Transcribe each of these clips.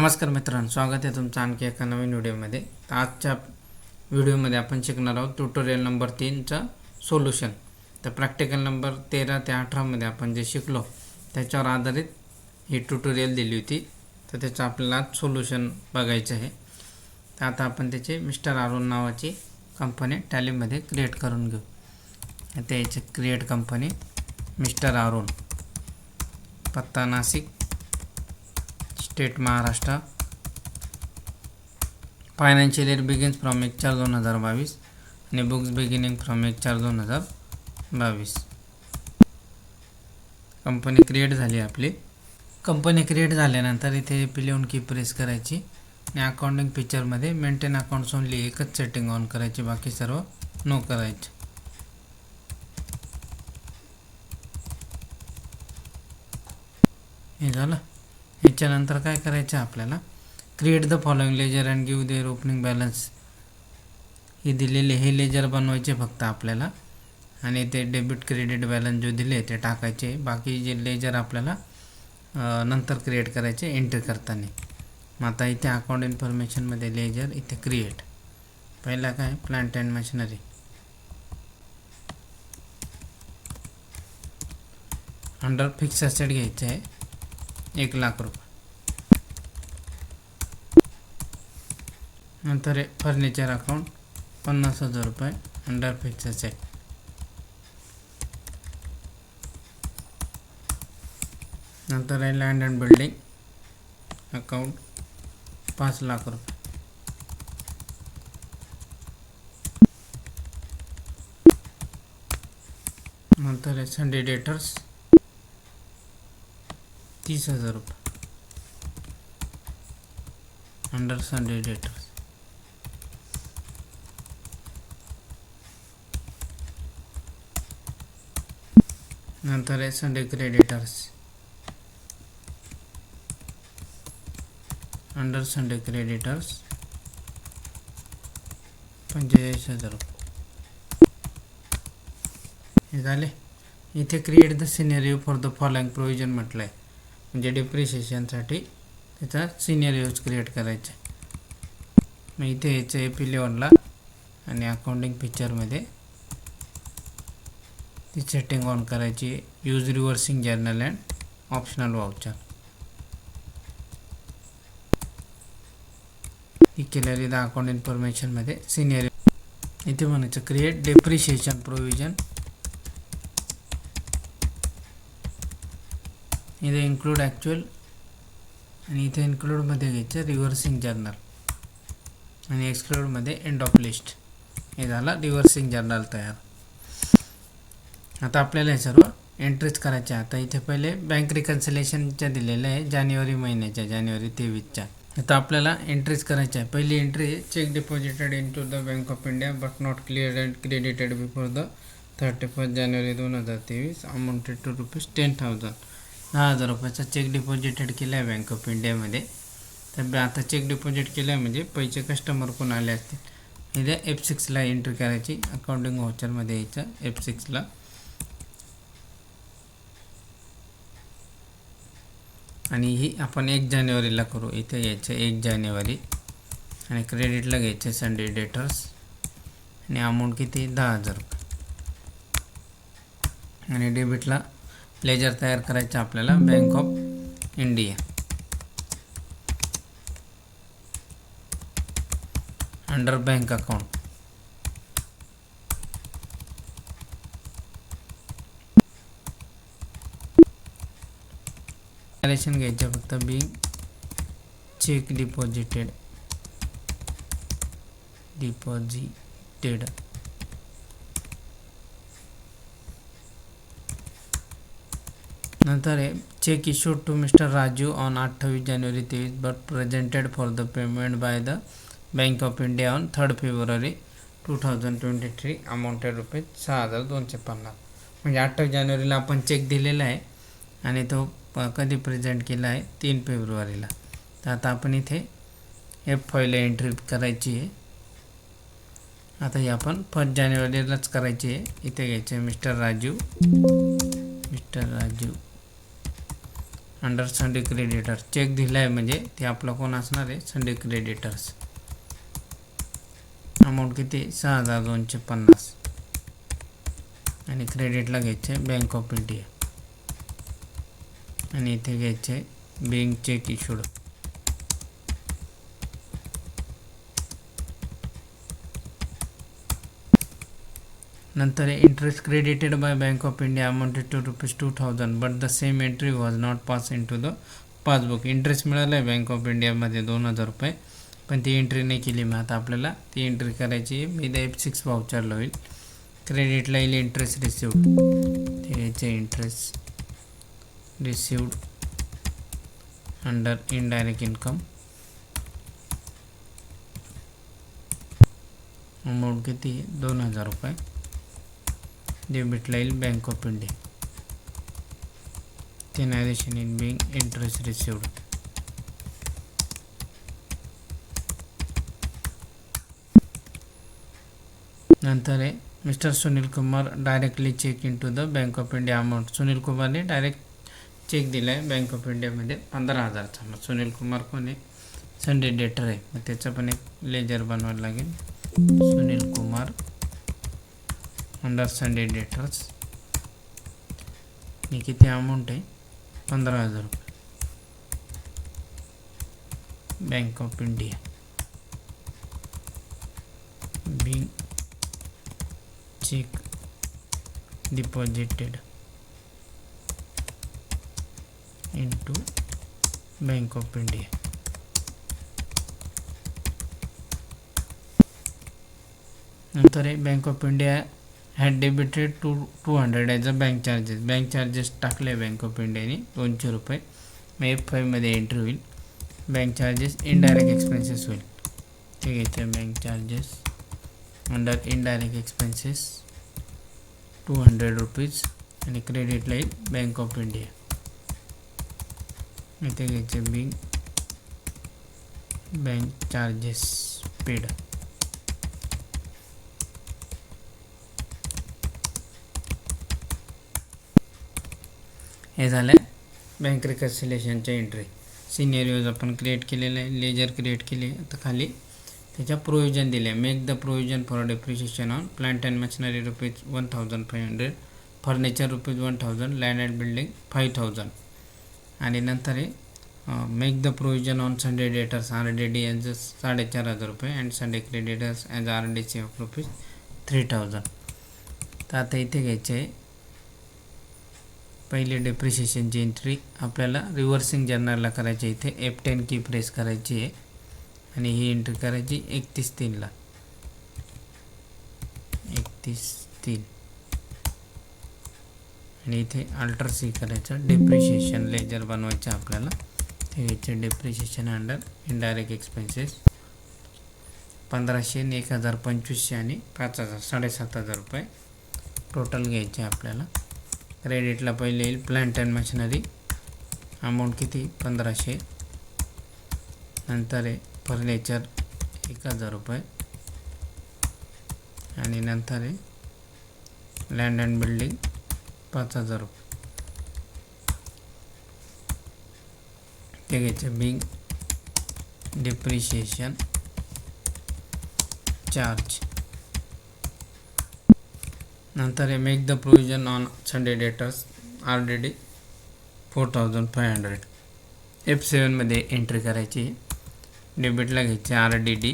नमस्कार मित्रांनो, स्वागत आहे तुमचं आणखी एका नवीन व्हिडिओमध्ये. तर आजच्या व्हिडिओमध्ये आपण शिकणार आहोत ट्युटोरियल नंबर 3चा सोल्युशन. तर प्रॅक्टिकल नंबर 13 ते 18 मध्ये आपण जे शिकलो त्याच्यावर आधारित ही ट्युटोरियल दिली होती. तर त्याचं आपल्याला आज सोल्युशन बघायचं आहे. तर आता आपण त्याचे मिस्टर आरोन नावाची कंपनी टॅलीमध्ये क्रिएट करून घेऊ. आता याचे क्रिएट कंपनी मिस्टर आरोन, पत्ता Nashik, state Maharashtra, financial year begins from 1/4/2022 आणि books beginning from 1/4/2022. Company create झाली. आपली कंपनी क्रिएट झाल्यानंतर इथे पिलियन की प्रेस करायची आणि अकाउंटिंग फीचरमध्ये मेंटेन अकाउंट्स ओनली एकच सेटिंग ऑन करायची, बाकी सर्व नो करायचे. हे झालं. याच्यानंतर काय करायचं आपल्याला, create the following ledger and give their opening balance. हे दिलेले हे लेजर बनवायचे फक्त आपल्याला आणि ते डेबिट क्रेडिट बॅलन्स जो दिले ते टाकायचे. बाकी जे लेजर आपल्याला नंतर क्रिएट करायचे एंट्री करताना. मग आता इथे अकाउंट इन्फॉर्मेशनमध्ये लेजर इथे क्रिएट. पहिला काय plant and machinery, under fix asset घ्यायचं आहे 1,00,000 रुपये. नंतर फर्निचर अकाउंट 50,000 रुपये अंडर फिक्स असेट. नंतर आहे लँड अँड बिल्डिंग अकाउंट 5,00,000 रुपये. नंतर आहे संडे डेटर्स 30,000 रुपये अंडर संडे डेटर्स. नंतर आहे Sunday creditors under Sunday creditors 45,000 रुपये. हे झाले. इथे create the scenario for the following provision म्हटलं आहे, म्हणजे डिप्रिशिएशनसाठी त्याचा सिनेरिओज क्रिएट करायचा. मग इथे याचं AP11ला आणि अकाउंटिंग फीचरमध्ये ती सेटिंग ऑन करायची. Use reversing journal and optional voucher ही केलेली द अकाउंट इन्फॉर्मेशनमध्ये सिनेरिओ इथे म्हणायचं क्रिएट डिप्रिशिएशन प्रोव्हिजन. इथे इन्क्लूड ॲक्च्युअल आणि इथे इन्क्लूडमध्ये घ्यायचं रिव्हर्सिंग जर्नल आणि एक्सक्लूडमध्ये एंड ऑफ लिस्ट. हे झाला रिव्हर्सिंग जर्नल तयार. आता आपल्याला हे सर्व एंट्रीज करायच्या. आता इथे पहिले बँक रिकन्सिलेशनच्या दिलेलं आहे जानेवारी महिन्याच्या, जानेवारी 23च्या. आता आपल्याला एंट्रीज करायच्या आहे. पहिली entry cheque deposited into the bank of India but not cleared and credited before the 31 जानेवारी 2023 अमाऊंटेड टू ₹10,000. 10,000 रुपयाचा चेक डिपॉझिटेड केला आहे बँक ऑफ इंडियामध्ये. तर आता चेक डिपॉझिट केलं आहे म्हणजे पैसे कस्टमरकडून आले असतील. इथे F6ला एंट्री करायची. अकाउंटिंग व्हाउचरमध्ये यायचं F6ला आणि ही आपण 1 जानेवारीला करू. इथे यायचं 1 जानेवारी आणि क्रेडिटला घ्यायचे संडे डेटर्स आणि अमाऊंट किती 10,000 रुपये. आणि डेबिटला लेजर तयार करायचं आपल्याला bank of India under bank account. Calculation घ्यायचं फक्त बिंग चेक डिपॉझिटेड नंतर आहे cheque issued to mister Raju on 28 January 23 but presented for the payment by the bank of India on 3 February 2023 amounted ₹6,250. म्हणजे 28 जानेवारीला आपण चेक दिलेला आहे आणि तो कधी प्रेझेंट केला आहे 3 फेब्रुवारीला. तर आता आपण इथे F5ला एंट्री करायची आहे. आता ही आपण 1 जानेवारीलाच करायची आहे. इथे घ्यायचं mister Raju under sundry creditor cheque दिला आहे म्हणजे ते आपलं कोण असणार आहे, संडे क्रेडिटर्स. अमाऊंट किती, 6,250. आणि क्रेडिटला घ्यायचे बँक ऑफ इंडिया आणि इथे घ्यायचे बिंग चेक इश्यूड. नंतर interest credited by bank of India amounted to ₹2,000 but the same entry was not pass into the passbook. Interest मिळाला आहे बँक ऑफ इंडियामध्ये ₹2,000, पण ती एंट्री नाही केली. मग आता आपल्याला ती एंट्री करायची आहे. मी F6 व्हाउचरला होईल. क्रेडिटला येईल इंटरेस्ट रिसिव्ड, ते घ्यायचे interest received under indirect income. Amount किती, ₹2,000. डेबिटला येईल बँक ऑफ इंडिया. ते narration in being interest received. नंतर आहे mister Sunil Kumar directly cheque into the bank of India amount. Sunil कुमारने डायरेक्ट चेक दिला आहे बँक ऑफ इंडियामध्ये 15,000चा. मग सुनील कुमार कोण आहे, संडे डेटर आहे. मग त्याचं पण एक लेजर बनवायला लागेल. Sunil Kumar under sundry debtors. आणि किती अमाऊंट आहे, 15,000 bank of India. Being cheque deposited into Bank of India. नंतर आहे bank of India had debited 200 as a bank charges. Bank charges टाकले बँक ऑफ इंडियाने ₹200. मग F5 मध्ये एंट्री होईल. बँक चार्जेस इनडायरेक्ट एक्सपेन्सेस होईल. ते घ्यायचं bank charges under indirect expenses ₹200 आणि क्रेडिटला येईल बँक ऑफ इंडिया. इथे घ्यायचे बिंग बँक चार्जेस पेड. हे झालं बँक रिकन्सिलेशनच्या एंट्री. सिनेरियोज आपण क्रिएट केलेलं आहे, लेजर क्रिएट केले. आता खाली त्याच्या प्रोव्हिजन दिले. Make the provision for depreciation on plant and machinery ₹1,500, furniture ₹1,000, land and building 5,000. आणि नंतर आहे make the provision on Sunday debtors RDD as ₹4,500 and Sunday creditors as RDC of ₹3,000. तर आता इथे घ्यायचे आहे पहिले डेप्रिशिएशनची एंट्री. आपल्याला रिव्हर्सिंग जर्नलला करायची. इथे F10 की प्रेस करायची आहे आणि ही एंट्री करायची 31/3ला. 31/3 आणि इथे अल्टर C करायचं. डेप्रिशिएशन लेजर बनवायचं आपल्याला. ते घ्यायचे डेप्रिशिएशन अंडर इनडायरेक्ट एक्सपेन्सेस 1,500 आणि 1,025 आणि 5,000 ₹7,500 टोटल घ्यायचे आपल्याला. क्रेडिटला पहिले येईल प्लांट अँड मशिनरी. अमाऊंट किती, 1,500. नंतर आहे फर्निचर ₹1,000 आणि नंतर आहे लँड अँड बिल्डिंग 5,000. ते घ्यायचे बिंग डेप्रिशिएशन चार्ज. नंतर आहे make the provision on Sunday debtors RDD 4,500. F7 मध्ये एंट्री करायची. डेबिटला घ्यायचे RDD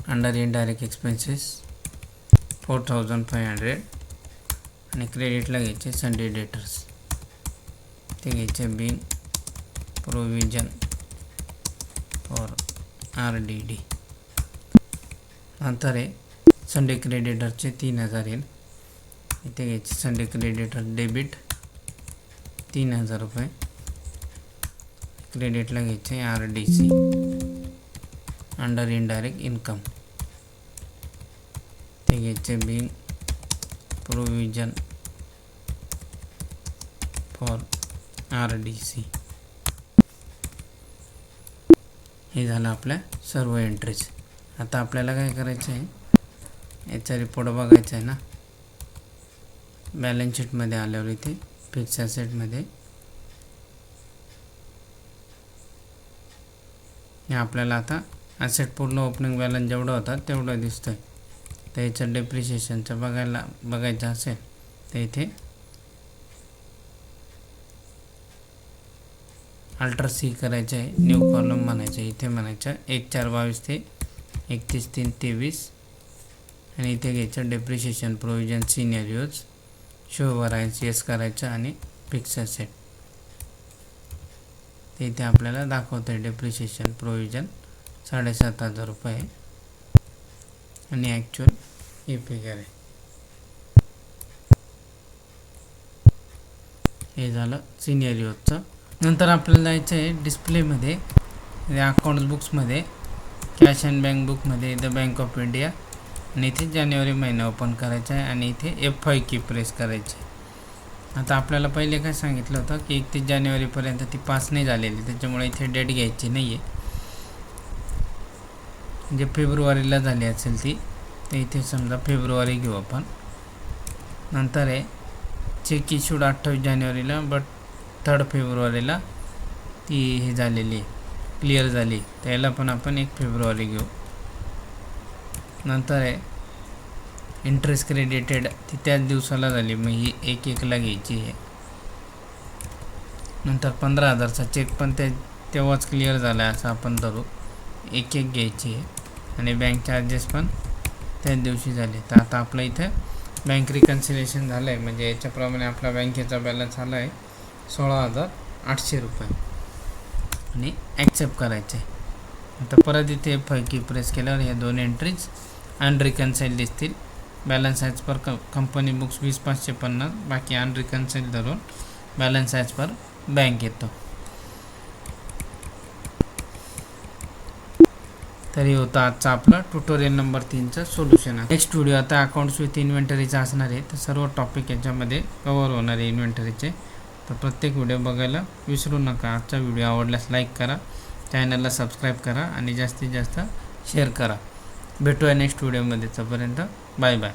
अंडर इनडायरेक्ट एक्सपेन्सेस 4,500 आणि क्रेडिटला घ्यायचे संडे डेटर्स. ते घ्यायचे बिंग प्रोव्हिजन फॉर RDD. नंतर आहे संडे क्रेडिटरचे 3,000 येईल. इथे घ्यायचे संडे क्रेडिटर डेबिट ₹3,000. क्रेडिटला घ्यायचे RDC अंडर इनडायरेक्ट इन्कम. ते घ्यायचे बिंग प्रोव्हिजन फॉर RDC. हे झालं आपल्या सर्व एंट्रीज. आता आपल्याला काय करायचं आहे, याचा रिपोर्ट बघायचा आहे ना. बॅलन्स शीटमध्ये आल्यावर इथे फिक्स ॲसेटमध्ये हे आपल्याला आता ॲसेट पूर्ण ओपनिंग बॅलन्स जेवढं होता तेवढं दिसतं आहे. तर याचं डेप्रिशिएशनचं बघायचं असेल तर इथे अल्ट्रा सी करायचं आहे, न्यू कॉलम म्हणायचं, इथे म्हणायचं 1/4/22 ते 31/3/23 आणि इथे घ्यायचं depreciation provision scenarios show variance yes करायचं आणि फिक्स ॲसेट. ते इथे आपल्याला दाखवतं आहे डेप्रिशिएशन प्रोव्हिजन 7,500 रुपये आणि ॲक्च्युअल ही फिगर आहे. हे झालं सिनेरियोचं. नंतर आपल्याला जायचं आहे डिस्प्लेमध्ये, अकाउंट्स बुक्समध्ये, कॅश अँड बँक बुकमध्ये द बँक ऑफ इंडिया आणि इथे जानेवारी महिना ओपन करायचा आहे आणि इथे F5 की प्रेस करायची. आता आपल्याला पहिले काय सांगितलं होतं की 31 जानेवारीपर्यंत ती पास नाही झालेली, त्याच्यामुळे इथे डेट घ्यायची नाही आहे. म्हणजे फेब्रुवारीला झाली असेल ती, तर इथे समजा फेब्रुवारी घेऊ आपण. नंतर आहे चेक इश्यूड 28 जानेवारीला बट 3 फेब्रुवारीला ती हे झालेली आहे, क्लिअर झाली, त्याला पण आपण 1 फेब्रुवारी घेऊ. नंतर आहे इंटरेस्ट क्रेडिटेड, ती त्याच दिवसाला झाली, मग ही 1/1ला घ्यायची आहे. नंतर 15,000चा चेक पण तेव्हाच क्लिअर झाला आहे असं आपण धरू, 1/1 घ्यायची आहे. आणि बँक चार्जेस पण त्याच दिवशी झाले. तर आता आपलं इथं बँक रिकन्सिलेशन झालं आहे, म्हणजे याच्याप्रमाणे आपला बँकेचा बॅलन्स आला आहे 16,800 रुपये आणि ॲक्सेप्ट करायचे. आता परत इथे F5 की प्रेस केल्यावर ह्या 2 एंट्रीज अनरिकन्साइल दिसतील. Balance as per company books 20,550, बाकी अनरिकन्साइल धरून बॅलन्स ॲज पर बँक येतो. तरी होतं आजचा आपला ट्युटोरियल नंबर 3चं सोल्युशन. नेक्स्ट व्हिडिओ आता अकाउंट्स विथ इन्व्हेंटरीचा असणार आहे, तर सर्व टॉपिक याच्यामध्ये कवर होणार आहे इन्व्हेंटरीचे. तर प्रत्येक व्हिडिओ बघायला विसरू नका. आजचा व्हिडिओ आवडल्यास लाईक करा, चॅनलला सबस्क्राईब करा आणि जास्तीत जास्त शेअर करा. भेटूया नेक्स्ट व्हिडिओमध्ये. तोपर्यंत बाय बाय.